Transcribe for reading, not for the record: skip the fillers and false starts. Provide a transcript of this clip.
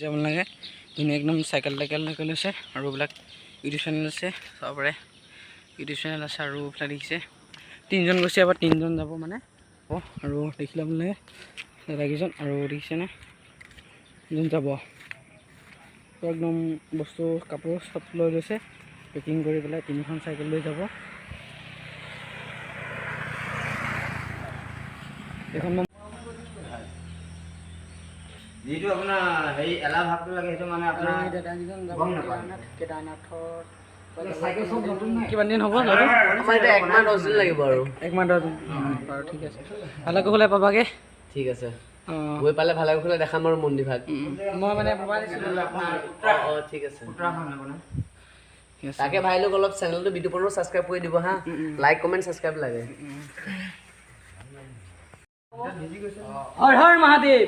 যাব নালাগে ধুনীয়া একদম চাইকেল লৈছে আৰু এইবিলাক ইউটিউব চেনেল আছে চাব পাৰে ইউটিউব চেনেল আছে আৰু এইবিলাক দেখিছে 3জন গৈছে আবাৰ 3জন যাব মানে আৰু দেখিলে আপোনালোকে দাদাকেইজন আৰু দেখিছেনে যোন যাব একদম বস্তু কাপোৰ সব লৈ লৈছে পেকিং কৰি পেলাই 3খন চাইকেল লৈ যাব এখন যেটো আপোনাৰ হেই এলা ভাগটো লাগে হেতু মানে আপোনাৰ দাদাকেইজন যাব কেদাৰনাথৰ সাইকেল সব নতুন নাই কিমান দিন হ'ব আমাৰ এটা 1 মাহ 10 দিন লাগিব আৰু 1 মাহ 10 দিন বাৰু ঠিক আছে ভালকৈ হ'লে পাবাগে ঠিক আছে গৈ পালে ভালকৈ হ'লে দেখাম আৰু মন্দিৰ ভাগ মই মানে ভাবা দিছিলো ঠিক আছে তাকে ভাই লোক অলপ চেনেলটো বিটুপনৰো সাবস্ক্ৰাইব কৰি দিব হা লাইক কমেন্ট সাবস্ক্ৰাইব লাগে হৰ হৰ মহাদেৱ